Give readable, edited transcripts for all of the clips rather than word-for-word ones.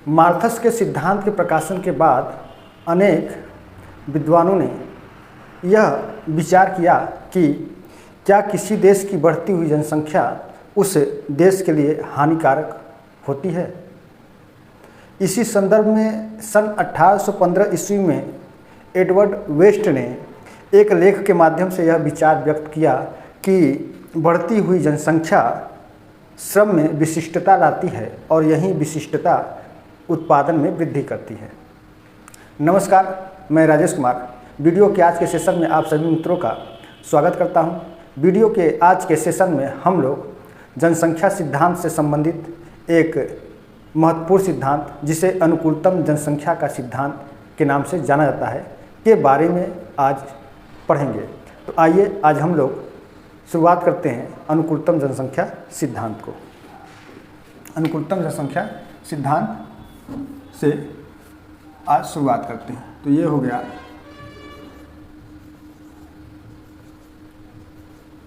Malthus के सिद्धांत के प्रकाशन के बाद अनेक विद्वानों ने यह विचार किया कि क्या किसी देश की बढ़ती हुई जनसंख्या उस देश के लिए हानिकारक होती है। इसी संदर्भ में सन 1815 ईस्वी में एडवर्ड वेस्ट ने एक लेख के माध्यम से यह विचार व्यक्त किया कि बढ़ती हुई जनसंख्या श्रम में विशिष्टता लाती है और यही विशिष्टता उत्पादन में वृद्धि करती है। नमस्कार, मैं राजेश कुमार वीडियो के आज के सेशन में आप सभी मित्रों का स्वागत करता हूं। वीडियो के आज के सेशन में हम लोग जनसंख्या सिद्धांत से संबंधित एक महत्वपूर्ण सिद्धांत, जिसे अनुकूलतम जनसंख्या का सिद्धांत के नाम से जाना जाता है, के बारे में आज पढ़ेंगे। तो आइए आज हम लोग शुरुआत करते हैं अनुकूलतम जनसंख्या सिद्धांत को। अनुकूलतम जनसंख्या सिद्धांत से आज शुरुआत करते हैं। तो ये हो गया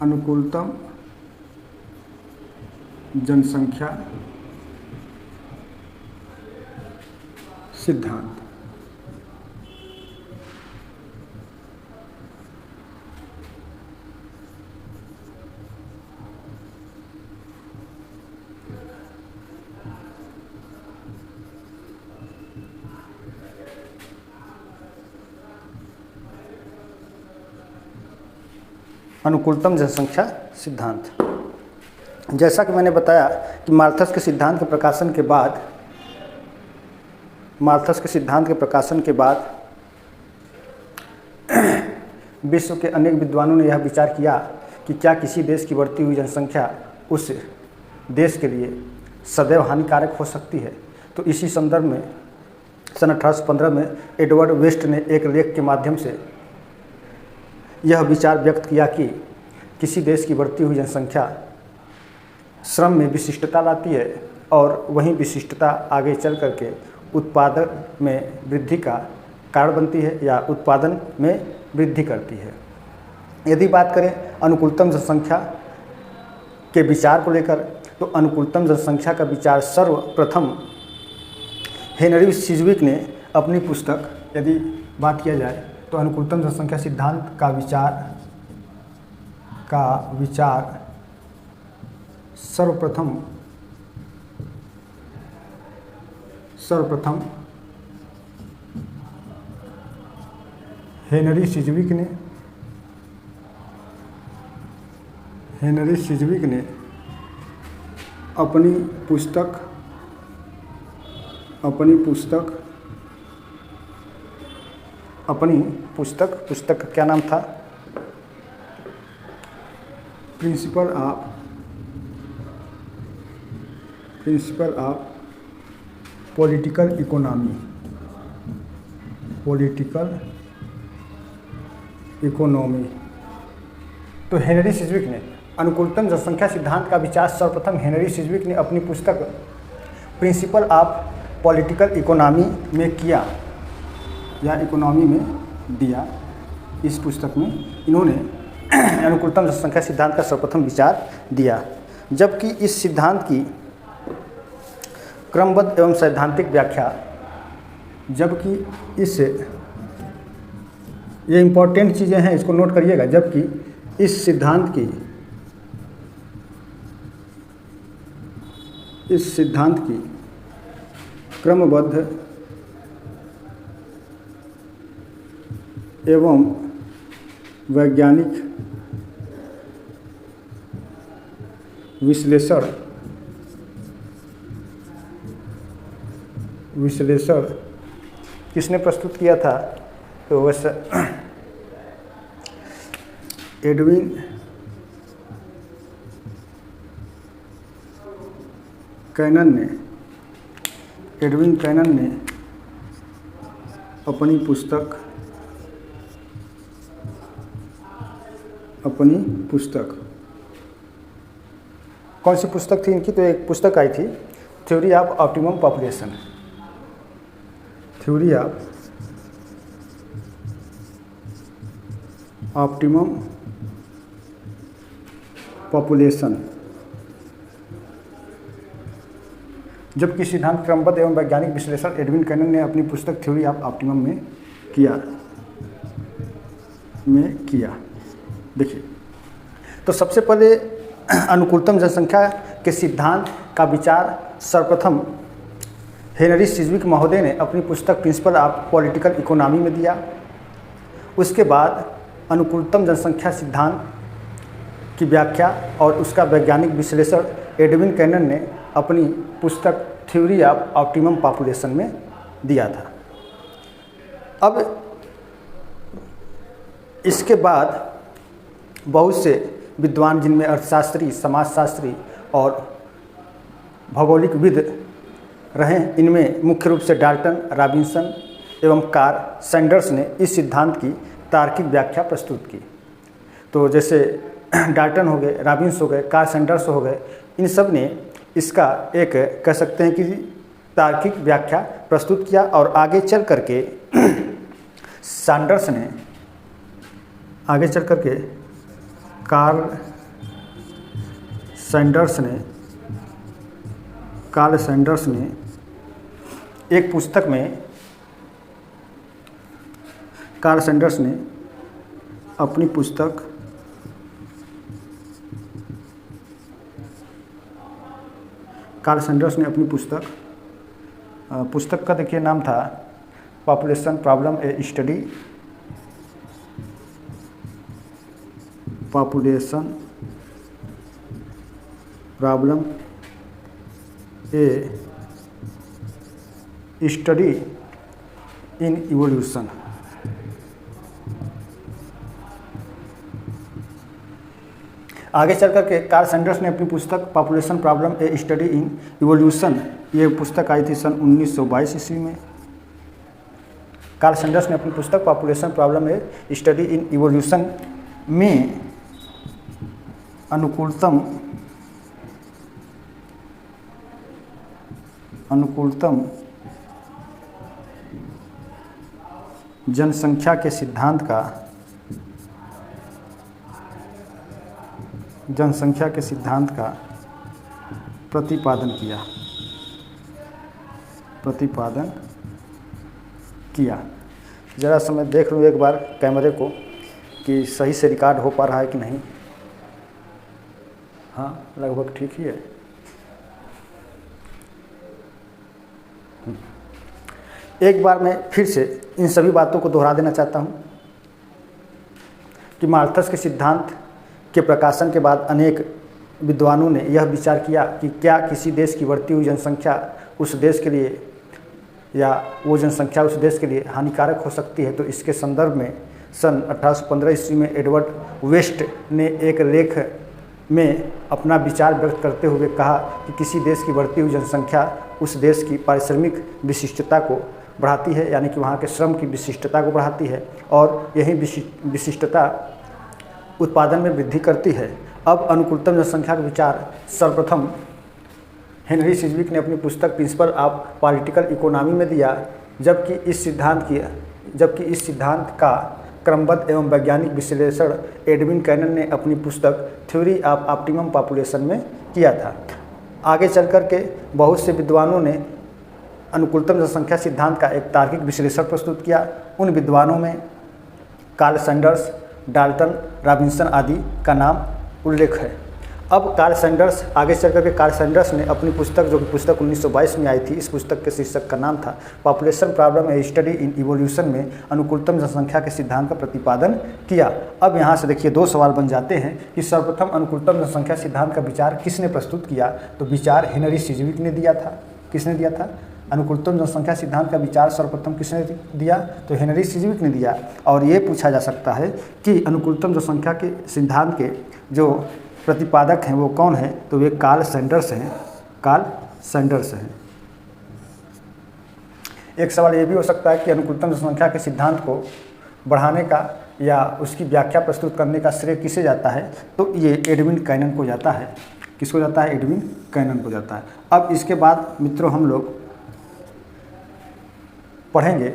अनुकूलतम जनसंख्या सिद्धांत। अनुकूलतम जनसंख्या सिद्धांत। जैसा कि मैंने बताया कि माल्थस के सिद्धांत के प्रकाशन के बाद विश्व के अनेक विद्वानों ने यह विचार किया कि क्या किसी देश की बढ़ती हुई जनसंख्या उस देश के लिए सदैव हानिकारक हो सकती है। तो इसी संदर्भ में सन 1815 में एडवर्ड वेस्ट ने एक लेख के माध्यम से यह विचार व्यक्त किया कि किसी देश की बढ़ती हुई जनसंख्या श्रम में विशिष्टता लाती है और वही विशिष्टता आगे चल करके उत्पादन में वृद्धि का कारण बनती है या उत्पादन में वृद्धि करती है। यदि बात करें अनुकूलतम जनसंख्या के विचार को लेकर, तो अनुकूलतम जनसंख्या का विचार सर्वप्रथम हेनरी सिजविक ने अपनी पुस्तक, यदि बात किया जाए तो अनुकूलतम जनसंख्या सिद्धांत का विचार सर्वप्रथम हेनरी सिजविक ने अपनी पुस्तक का क्या नाम था, प्रिंसिपल ऑफ पॉलिटिकल इकोनॉमी। तो हेनरी सिजविक ने अनुकूलतम जनसंख्या सिद्धांत का विचार सर्वप्रथम हेनरी सिजविक ने अपनी पुस्तक प्रिंसिपल ऑफ पॉलिटिकल इकोनॉमी में किया या इकोनॉमी में दिया। इस पुस्तक में इन्होंने अनुकूलतम जनसंख्या सिद्धांत का सर्वप्रथम विचार दिया, जबकि इस सिद्धांत की क्रमबद्ध एवं सैद्धांतिक व्याख्या, ये इम्पोर्टेंट चीज़ें हैं, इसको नोट करिएगा। जबकि इस सिद्धांत की क्रमबद्ध एवं वैज्ञानिक विश्लेषण किसने प्रस्तुत किया था, तो वैसे एडविन कैनन ने अपनी पुस्तक कौन सी पुस्तक थी इनकी, तो एक पुस्तक आई थी, theory of optimum population. Theory of optimum population. जबकि सिद्धांत क्रमबद्ध एवं वैज्ञानिक विश्लेषण एडविन कैनन ने अपनी पुस्तक थ्योरी ऑफ ऑप्टिमम में किया। देखिए, तो सबसे पहले अनुकूलतम जनसंख्या के सिद्धांत का विचार सर्वप्रथम हेनरी सिजविक महोदय ने अपनी पुस्तक प्रिंसिपल ऑफ पॉलिटिकल इकोनॉमी में दिया। उसके बाद अनुकूलतम जनसंख्या सिद्धांत की व्याख्या और उसका वैज्ञानिक विश्लेषण एडविन कैनन ने अपनी पुस्तक थ्योरी ऑफ ऑप्टिमम पॉपुलेशन में दिया था। अब इसके बाद बहुत से विद्वान, जिनमें अर्थशास्त्री, समाजशास्त्री और भौगोलिकविद रहे, इनमें मुख्य रूप से डाल्टन, रॉबिन्सन एवं कार्ल सैंडर्स ने इस सिद्धांत की तार्किक व्याख्या प्रस्तुत की। तो जैसे डाल्टन हो गए, रॉबिन्स हो गए, कार्ल सैंडर्स हो गए, इन सब ने इसका एक कह सकते हैं कि तार्किक व्याख्या प्रस्तुत किया। और आगे चल करके कार्ल सैंडर्स ने एक पुस्तक में कार्ल सैंडर्स ने अपनी पुस्तक पुस्तक का देखिए नाम था population problem A study, population problem A study in evolution. आगे चल कर के कार्ल सैंडर्स ने अपनी पुस्तक population problem A study in evolution, ये पुस्तक आई थी सन 1922 ईस्वी में। कार्ल सैंडर्स ने अपनी पुस्तक population problem A study in evolution में अनुकूलतम जनसंख्या के सिद्धांत का प्रतिपादन किया। ज़रा समय देख लूँ एक बार कैमरे को कि सही से रिकॉर्ड हो पा रहा है कि नहीं। हाँ, लगभग ठीक ही है। एक बार मैं फिर से इन सभी बातों को दोहरा देना चाहता हूँ कि माल्थस के सिद्धांत के प्रकाशन के बाद अनेक विद्वानों ने यह विचार किया कि क्या किसी देश की बढ़ती हुई जनसंख्या उस देश के लिए या वो जनसंख्या उस देश के लिए हानिकारक हो सकती है। तो इसके संदर्भ में सन 1815 ईस्वी में एडवर्ड वेस्ट ने एक लेख में अपना विचार व्यक्त करते हुए कहा कि किसी देश की बढ़ती हुई जनसंख्या उस देश की पारिश्रमिक विशिष्टता को बढ़ाती है, यानी कि वहाँ के श्रम की विशिष्टता को बढ़ाती है और यही विशिष्टता उत्पादन में वृद्धि करती है। अब अनुकूलतम जनसंख्या का विचार सर्वप्रथम हेनरी सिजविक ने अपनी पुस्तक प्रिंसिपल ऑफ पॉलिटिकल इकोनॉमी में दिया, जबकि इस सिद्धांत का क्रमबद्ध एवं वैज्ञानिक विश्लेषण एडविन कैनन ने अपनी पुस्तक थ्योरी ऑफ ऑप्टिमम पॉपुलेशन में किया था। आगे चल कर के बहुत से विद्वानों ने अनुकूलतम जनसंख्या सिद्धांत का एक तार्किक विश्लेषण प्रस्तुत किया। उन विद्वानों में कार्ल सैंडर्स, डाल्टन, रॉबिन्सन आदि का नाम उल्लेख है। अब कार्ल सैंडर्स ने अपनी पुस्तक, जो कि पुस्तक 1922 में आई थी, इस पुस्तक के शीर्षक का नाम था population problem A study in evolution में अनुकूलतम जनसंख्या के सिद्धांत का प्रतिपादन किया। अब यहाँ से देखिए दो सवाल बन जाते हैं कि सर्वप्रथम अनुकूलतम जनसंख्या सिद्धांत का विचार किसने प्रस्तुत किया। तो विचार हेनरी सिजविक ने दिया था। किसने दिया था? अनुकूलतम जनसंख्या सिद्धांत का विचार सर्वप्रथम किसने दिया? तो हेनरी सिजविक ने दिया। और ये पूछा जा सकता है कि अनुकूलतम जनसंख्या के सिद्धांत के जो प्रतिपादक हैं वो कौन है? तो वे कार्ल सैंडर्स हैं। एक सवाल ये भी हो सकता है कि अनुकूलतम जनसंख्या के सिद्धांत को बढ़ाने का या उसकी व्याख्या प्रस्तुत करने का श्रेय किसे जाता है? तो ये एडविन कैनन को जाता है। किसको जाता है? एडविन कैनन को जाता है। अब इसके बाद मित्रों हम लोग पढ़ेंगे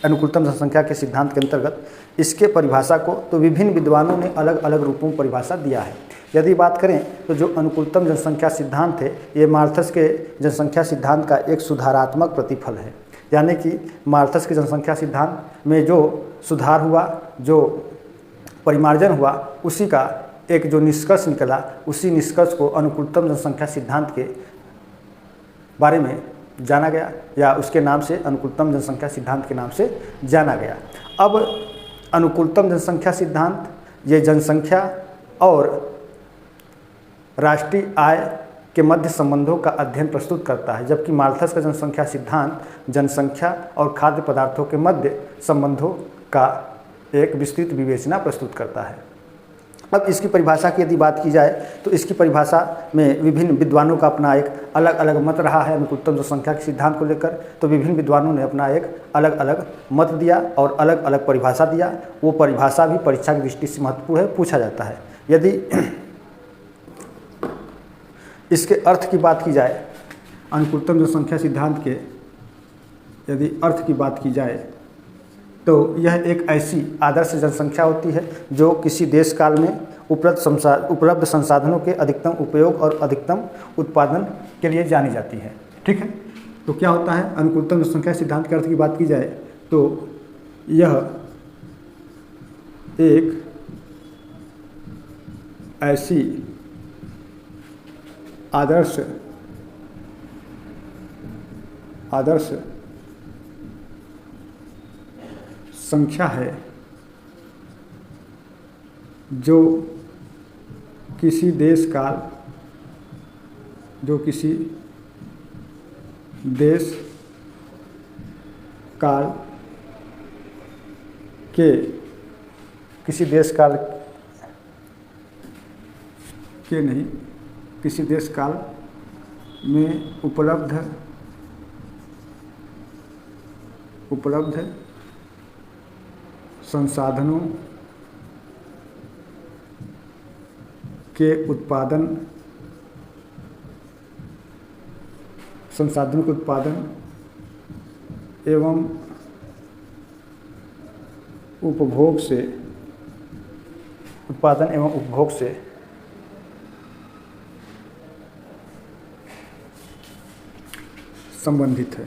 अनुकूलतम जनसंख्या के सिद्धांत के अंतर्गत इसके परिभाषा को। तो विभिन्न विद्वानों ने अलग अलग रूपों में परिभाषा दिया है। यदि बात करें तो जो अनुकूलतम जनसंख्या सिद्धांत है, ये माल्थस के जनसंख्या सिद्धांत का एक सुधारात्मक प्रतिफल है। यानी कि माल्थस के जनसंख्या सिद्धांत में जो सुधार हुआ, जो परिमार्जन हुआ, उसी का एक जो निष्कर्ष निकला, उसी निष्कर्ष को अनुकूलतम जनसंख्या सिद्धांत के बारे में जाना गया, या उसके नाम से अनुकूलतम जनसंख्या सिद्धांत के नाम से जाना गया। अब अनुकूलतम जनसंख्या सिद्धांत ये जनसंख्या और राष्ट्रीय आय के मध्य संबंधों का अध्ययन प्रस्तुत करता है, जबकि माल्थस का जनसंख्या सिद्धांत जनसंख्या और खाद्य पदार्थों के मध्य संबंधों का एक विस्तृत विवेचना प्रस्तुत करता है। अब इसकी परिभाषा की यदि बात की जाए तो इसकी परिभाषा में विभिन्न विद्वानों का अपना एक अलग अलग मत रहा है अनुकूलतम जनसंख्या के सिद्धांत को लेकर। तो विभिन्न विद्वानों ने अपना एक अलग अलग मत दिया और अलग अलग परिभाषा दिया। वो परिभाषा भी परीक्षा की दृष्टि से महत्वपूर्ण है, पूछा जाता है। यदि इसके अर्थ की बात की जाए, अनुकूलतम जनसंख्या सिद्धांत के यदि अर्थ की बात की जाए तो यह एक ऐसी आदर्श जनसंख्या होती है जो किसी देश काल में उपलब्ध संसाधनों के अधिकतम उपयोग और अधिकतम उत्पादन के लिए जानी जाती है। ठीक है, तो क्या होता है अनुकूलतम जनसंख्या सिद्धांत के अर्थ की बात की जाए तो यह एक ऐसी आदर्श संख्या है जो किसी देश काल के किसी देश काल में उपलब्ध संसाधनों के उत्पादन एवं उपभोग से संबंधित है।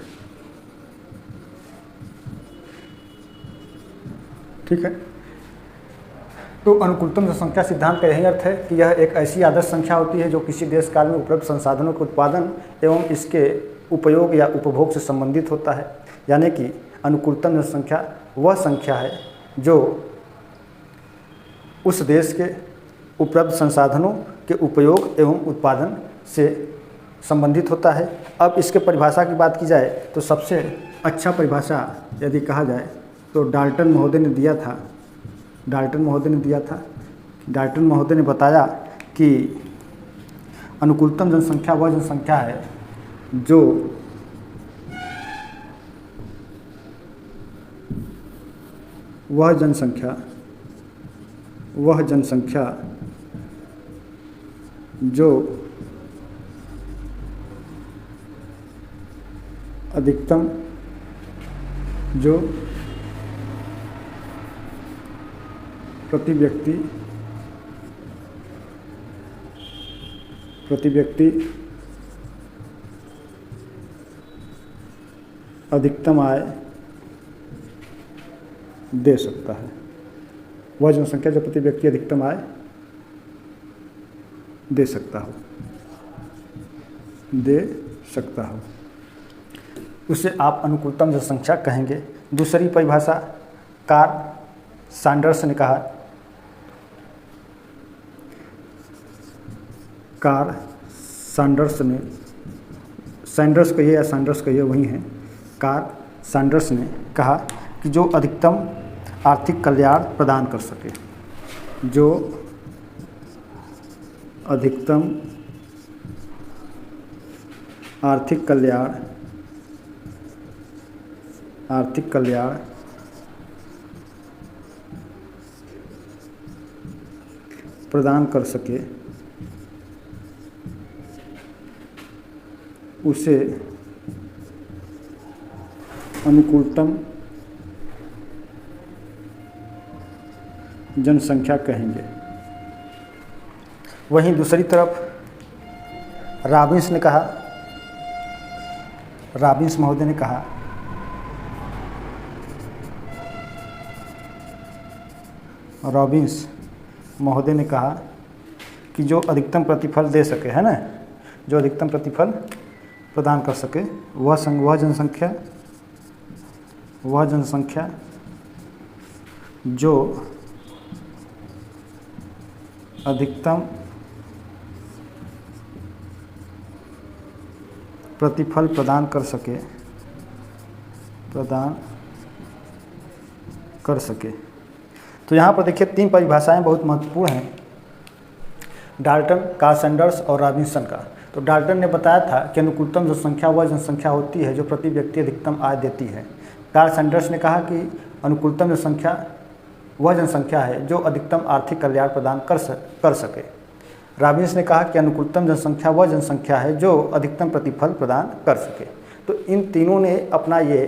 ठीक है, तो अनुकूलतम जनसंख्या सिद्धांत का यही अर्थ है कि यह एक ऐसी आदर्श संख्या होती है जो किसी देश काल में उपलब्ध संसाधनों के उत्पादन एवं इसके उपयोग या उपभोग से संबंधित होता है। यानी कि अनुकूलतम जनसंख्या वह संख्या है जो उस देश के उपलब्ध संसाधनों के उपयोग एवं उत्पादन से संबंधित होता है। अब इसके परिभाषा की बात की जाए तो सबसे अच्छा परिभाषा यदि कहा जाए तो डाल्टन महोदय ने दिया था। डाल्टन महोदय ने बताया कि अनुकूलतम जनसंख्या वह जनसंख्या है जो अधिकतम प्रति व्यक्ति अधिकतम आय दे सकता है। वह जनसंख्या जो प्रति व्यक्ति अधिकतम आय दे सकता हो उसे आप अनुकूलतम जनसंख्या कहेंगे। दूसरी परिभाषा कार्ल सैंडर्स ने कहा। कार्ल सैंडर्स कहिए या सैंडर्स कहिए वही हैं। कार्ल सैंडर्स ने कहा कि जो अधिकतम आर्थिक कल्याण प्रदान कर सके, जो अधिकतम आर्थिक कल्याण प्रदान कर सके उसे अनुकूलतम जनसंख्या कहेंगे। वहीं दूसरी तरफ रॉबिन्स महोदय ने कहा कि जो अधिकतम प्रतिफल दे सके, है ना, जो अधिकतम प्रतिफल प्रदान कर सके वह जनसंख्या जो अधिकतम प्रतिफल प्रदान कर सके। तो यहाँ पर देखिए 3 परिभाषाएं बहुत महत्वपूर्ण हैं, डाल्टन, कार्ल सैंडर्स और रॉबिन्सन का। तो डाल्टन ने बताया था कि अनुकूलतम जनसंख्या वह जनसंख्या होती है जो प्रति व्यक्ति अधिकतम आय देती है। कार्ल सैंडर्स ने कहा कि अनुकूलतम जनसंख्या वह जनसंख्या है जो अधिकतम आर्थिक कल्याण प्रदान कर सके। रॉबिन्स ने कहा कि अनुकूलतम जनसंख्या वह जनसंख्या है जो अधिकतम प्रतिफल प्रदान कर सके। तो इन तीनों ने अपना ये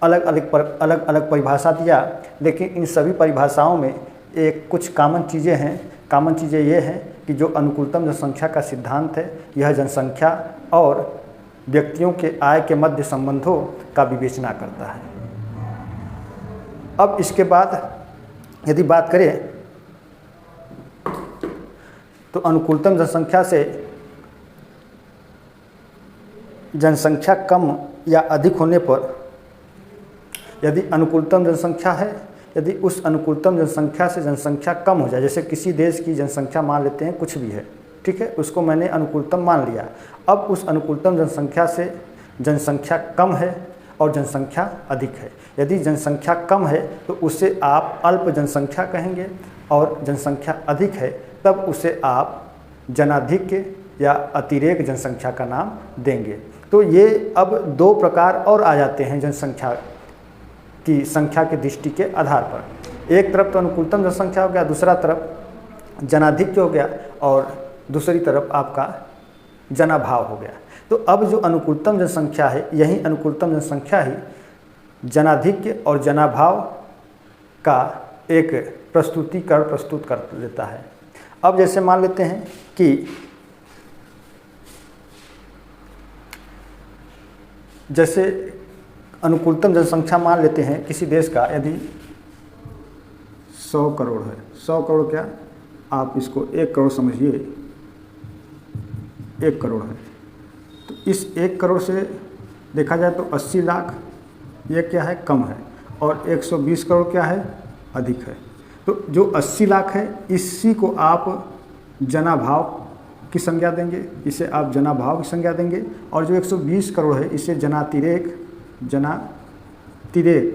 अलग अलग परिभाषा दिया, लेकिन इन सभी परिभाषाओं में एक कुछ कॉमन चीज़ें हैं। कॉमन चीज़ें ये हैं कि जो अनुकूलतम जनसंख्या का सिद्धांत है, यह जनसंख्या और व्यक्तियों के आय के मध्य संबंधों का विवेचना करता है। अब इसके बाद यदि बात करें तो अनुकूलतम जनसंख्या से जनसंख्या कम या अधिक होने पर, यदि अनुकूलतम जनसंख्या है, यदि उस अनुकूलतम जनसंख्या से जनसंख्या कम हो जाए, जैसे किसी देश की जनसंख्या मान लेते हैं कुछ भी है, ठीक है, उसको मैंने अनुकूलतम मान लिया। अब उस अनुकूलतम जनसंख्या से जनसंख्या कम है और जनसंख्या अधिक है। यदि जनसंख्या कम है तो उसे आप अल्प जनसंख्या कहेंगे, और जनसंख्या अधिक है तब उसे आप जनाधिक्य या अतिरेक जनसंख्या का नाम देंगे। तो ये अब 2 प्रकार और आ जाते हैं जनसंख्या की संख्या के दृष्टि के आधार पर। एक तरफ तो अनुकूलतम जनसंख्या हो गया, दूसरा तरफ जनाधिक्य हो गया, और दूसरी तरफ आपका जनाभाव हो गया। तो अब जो अनुकूलतम जनसंख्या है, यही अनुकूलतम जनसंख्या ही जनाधिक्य और जनाभाव का एक प्रस्तुतिकरण प्रस्तुत कर देता है। अब जैसे मान लेते हैं कि जैसे अनुकूलतम जनसंख्या मान लेते हैं किसी देश का, यदि 100 करोड़ है, 100 करोड़ क्या, आप इसको 1 करोड़ समझिए, 1 करोड़ है, तो इस 1 करोड़ से देखा जाए तो 80 लाख ये क्या है, कम है, और 120 करोड़ क्या है, अधिक है। तो जो 80 लाख है इसी को आप जनाभाव की संज्ञा देंगे, इसे आप जनाभाव की संज्ञा देंगे, और जो 120 करोड़ है इसे जनातिरेक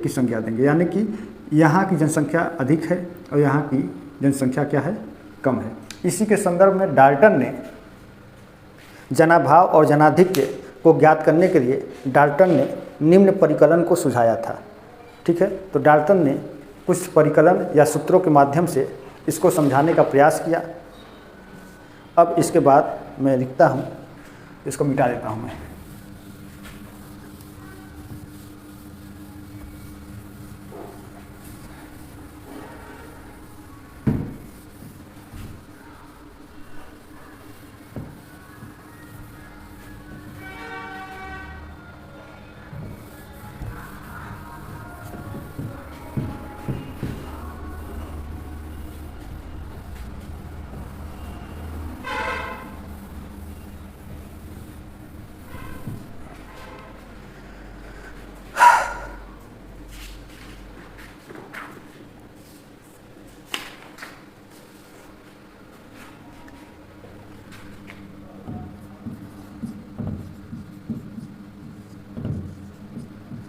की संज्ञा देंगे। यानी कि यहाँ की जनसंख्या अधिक है और यहाँ की जनसंख्या क्या है, कम है। इसी के संदर्भ में डाल्टन ने जनाभाव और जनाधिक्य को ज्ञात करने के लिए डाल्टन ने निम्न परिकलन को सुझाया था, ठीक है। तो डाल्टन ने कुछ परिकलन या सूत्रों के माध्यम से इसको समझाने का प्रयास किया। अब इसके बाद मैं लिखता हूँ, इसको मिटा देता हूँ मैं।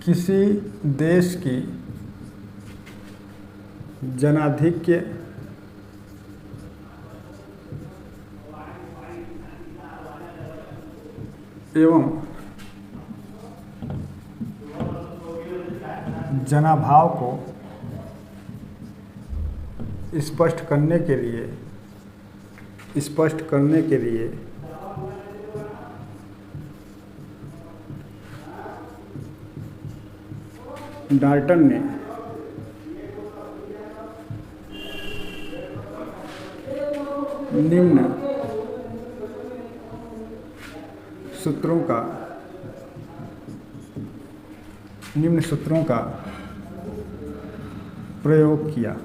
किसी देश की जनाधिक्य एवं जनाभाव को स्पष्ट करने के लिए डाल्टन ने निम्न सूत्रों का प्रयोग किया।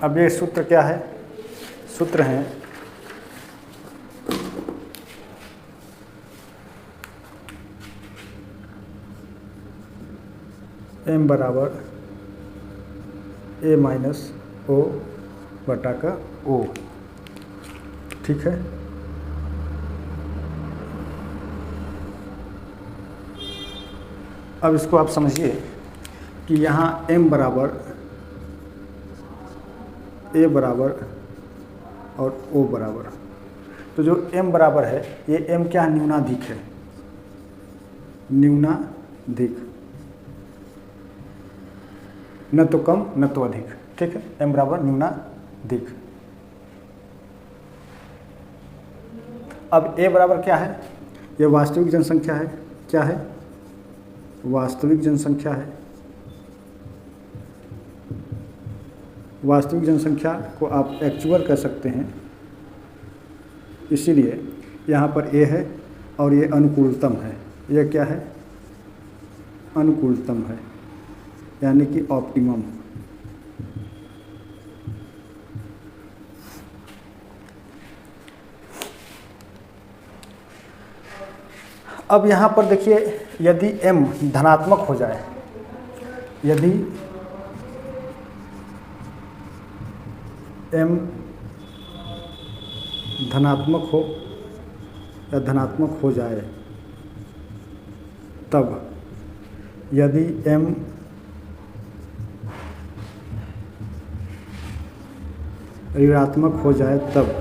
अब ये सूत्र क्या है? सूत्र हैं m बराबर a माइनस o बटा का o। ठीक है। अब इसको आप समझिए कि यहाँ m बराबर a बराबर और o बराबर, तो जो m बराबर है ये m क्या है? न्यूनाधिक है, न्यूनाधिक, न तो कम न तो अधिक। ठीक है, m बराबर न्यूनाधिक। अब a बराबर क्या है? यह वास्तविक जनसंख्या है। क्या है? वास्तविक जनसंख्या है। वास्तविक जनसंख्या को आप एक्चुअल कह सकते हैं, इसीलिए यहाँ पर a है और ये अनुकूलतम है। यह क्या है? अनुकूलतम है, यानी कि ऑप्टिमम। अब यहाँ पर देखिए, यदि m धनात्मक हो जाए, यदि m धनात्मक हो या धनात्मक हो जाए, तब यदि m ऋणात्मक हो जाए, तब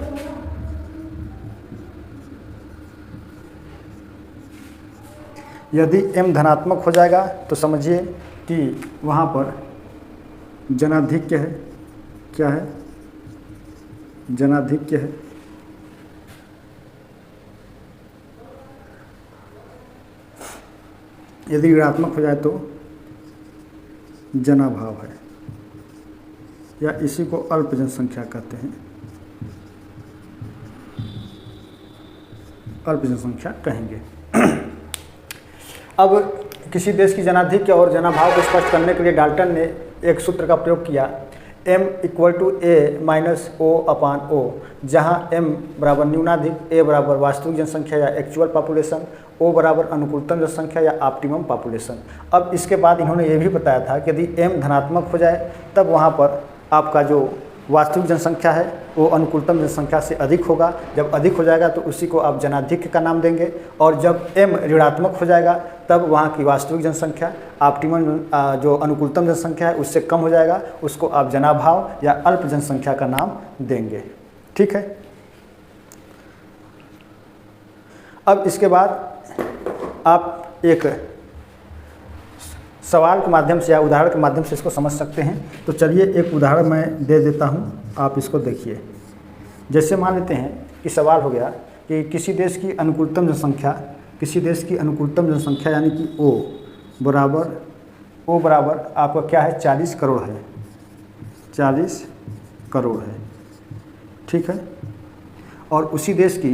यदि m धनात्मक हो जाएगा तो समझिए कि वहाँ पर जनाधिक्य है। क्या है? जनाधिक्य है। यदि ऋणात्मक हो जाए तो जनाभाव है, या इसी को अल्प जनसंख्या कहते हैं, अल्प जनसंख्या कहेंगे। अब किसी देश की जनाधिक्य और जनाभाव को स्पष्ट करने के लिए डाल्टन ने एक सूत्र का प्रयोग किया, m equal to a minus o अपान o, जहाँ m बराबर न्यूनाधिक, a बराबर वास्तविक जनसंख्या या एक्चुअल पॉपुलेशन, o बराबर अनुकूलतम जनसंख्या या ऑप्टिमम पॉपुलेशन। अब इसके बाद इन्होंने ये भी बताया था कि यदि m धनात्मक हो जाए तब वहाँ पर आपका जो वास्तविक जनसंख्या है वो अनुकूलतम जनसंख्या से अधिक होगा। जब अधिक हो जाएगा तो उसी को आप जनाधिक्य का नाम देंगे, और जब m ऋणात्मक हो जाएगा तब वहाँ की वास्तविक जनसंख्या ऑप्टिमम जो अनुकूलतम जनसंख्या है उससे कम हो जाएगा, उसको आप जनाभाव या अल्प जनसंख्या का नाम देंगे। ठीक है। अब इसके बाद आप एक सवाल के माध्यम से या उदाहरण के माध्यम से इसको समझ सकते हैं। तो चलिए एक उदाहरण मैं दे देता हूं, आप इसको देखिए। जैसे मान लेते हैं कि सवाल हो गया कि किसी देश की अनुकूलतम जनसंख्या यानी कि O बराबर आपका क्या है? 40 करोड़ है, 40 करोड़ है। ठीक है। और उसी देश की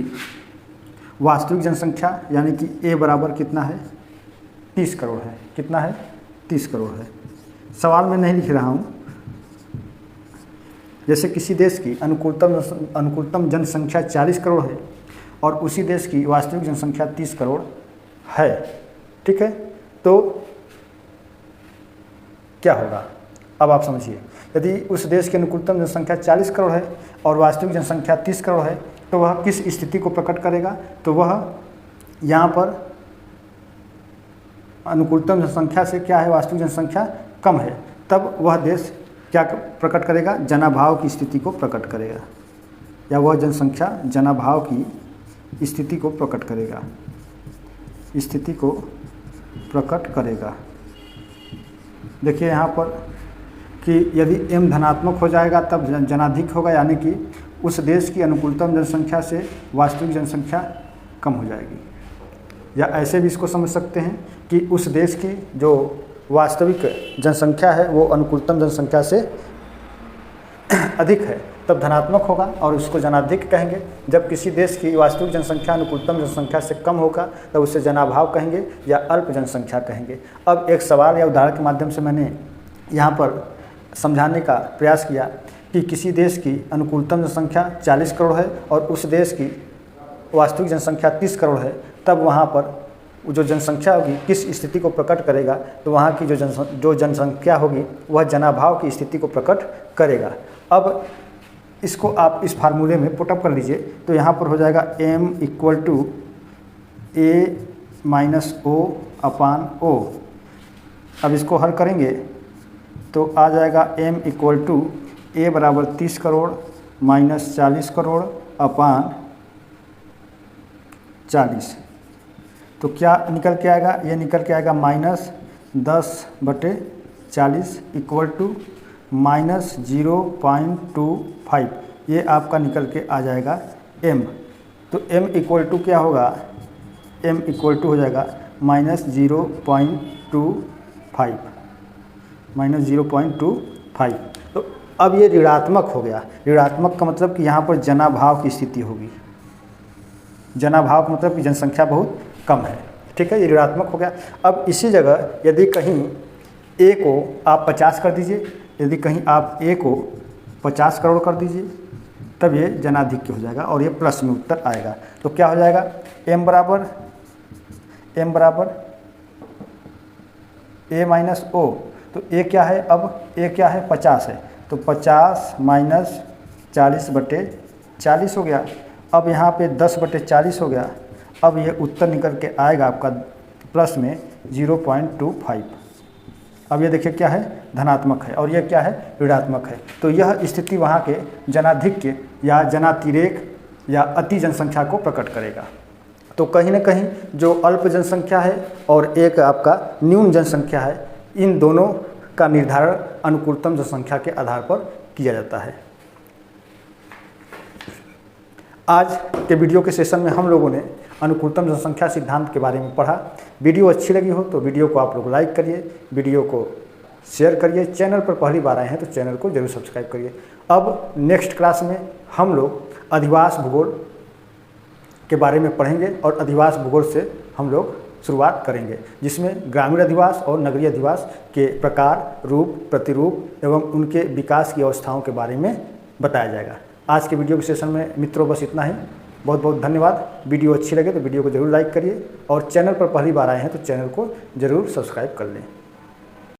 वास्तविक जनसंख्या यानी कि A बराबर कितना है? 30 करोड़ है। कितना है? 30 करोड़ है। सवाल में नहीं लिख रहा हूँ। जैसे किसी देश की अनुकूलतम जनसंख्या 40 करोड़ है और उसी देश की वास्तविक जनसंख्या 30 करोड़ है। ठीक है। तो क्या होगा? अब आप समझिए, यदि उस देश की अनुकूलतम जनसंख्या 40 करोड़ है और वास्तविक जनसंख्या 30 करोड़ है तो वह किस स्थिति को प्रकट करेगा? तो वह यहाँ पर अनुकूलतम जनसंख्या से क्या है? वास्तविक जनसंख्या कम है, तब वह देश क्या प्रकट करेगा? जनाभाव की स्थिति को प्रकट करेगा, या वह जनसंख्या जनाभाव की स्थिति को प्रकट करेगा, स्थिति को प्रकट करेगा। देखिए यहाँ पर कि यदि m धनात्मक हो जाएगा तब जनाधिक होगा, यानी कि उस देश की अनुकूलतम जनसंख्या से वास्तविक जनसंख्या कम हो जाएगी। या ऐसे भी इसको समझ सकते हैं कि उस देश की जो वास्तविक जनसंख्या है वो अनुकूलतम जनसंख्या से अधिक है, तब धनात्मक होगा और उसको जनाधिक्य कहेंगे। जब किसी देश की वास्तविक जनसंख्या अनुकूलतम जनसंख्या से कम होगा तब उसे जनाभाव कहेंगे या अल्प जनसंख्या कहेंगे। अब एक सवाल या उदाहरण के माध्यम से मैंने यहाँ पर समझाने का प्रयास किया कि किसी देश की अनुकूलतम जनसंख्या 40 करोड़ है और उस देश की वास्तविक जनसंख्या 30 करोड़ है, तब वहाँ पर जो जनसंख्या होगी किस स्थिति को प्रकट करेगा, तो वहाँ की जो जनसंख्या होगी वह जनाभाव की स्थिति को प्रकट करेगा। अब इसको आप इस फार्मूले में पुटअप कर लीजिए तो यहाँ पर हो जाएगा m = a - o/o। अब इसको हल करेंगे तो आ जाएगा m = a बराबर 30 करोड़ माइनस 40 करोड़ अपान 40। तो क्या निकल के आएगा, ये निकल के आएगा -10/40 = -0.25। ये आपका निकल के आ जाएगा m। तो m = क्या होगा, m = हो जाएगा -0.25। तो अब ये ऋणात्मक हो गया। ऋणात्मक का मतलब कि यहाँ पर जनाभाव की स्थिति होगी। जनाभाव का मतलब कि जनसंख्या बहुत कम है, ठीक है, ये ऋणात्मक हो गया। अब इसी जगह यदि कहीं a को आप 50 कर दीजिए, यदि कहीं आप a को 50 करोड़ कर दीजिए, तब ये जनाधिक्य हो जाएगा और ये प्लस में उत्तर आएगा। तो क्या हो जाएगा, m बराबर a - o। तो a क्या है, अब a क्या है, 50 है, तो 50 - 40/40 हो गया। अब यहाँ पे 10/40 हो गया। अब ये उत्तर निकल के आएगा आपका प्लस में 0.25। अब ये देखिए क्या है, धनात्मक है और ये क्या है, ऋणात्मक है। तो यह स्थिति वहाँ के जनाधिक्य या जनातिरेक या अति जनसंख्या को प्रकट करेगा। तो कहीं ना कहीं जो अल्प जनसंख्या है और एक आपका न्यून जनसंख्या है, इन दोनों का निर्धारण अनुकूलतम जनसंख्या के आधार पर किया जाता है। आज के वीडियो के सेशन में हम लोगों ने अनुकूलतम जनसंख्या सिद्धांत के बारे में पढ़ा। वीडियो अच्छी लगी हो तो वीडियो को आप लोग लाइक करिए, वीडियो को शेयर करिए। चैनल पर पहली बार आए हैं तो चैनल को जरूर सब्सक्राइब करिए। अब नेक्स्ट क्लास में हम लोग अधिवास भूगोल के बारे में पढ़ेंगे और अधिवास भूगोल से हम लोग शुरुआत करेंगे, जिसमें ग्रामीण अधिवास और नगरीय अधिवास के प्रकार, रूप, प्रतिरूप एवं उनके विकास की अवस्थाओं के बारे में बताया जाएगा। आज के वीडियो के सेशन में मित्रों बस इतना ही। बहुत बहुत धन्यवाद। वीडियो अच्छी लगे तो वीडियो को जरूर लाइक करिए और चैनल पर पहली बार आए हैं तो चैनल को जरूर सब्सक्राइब कर लें।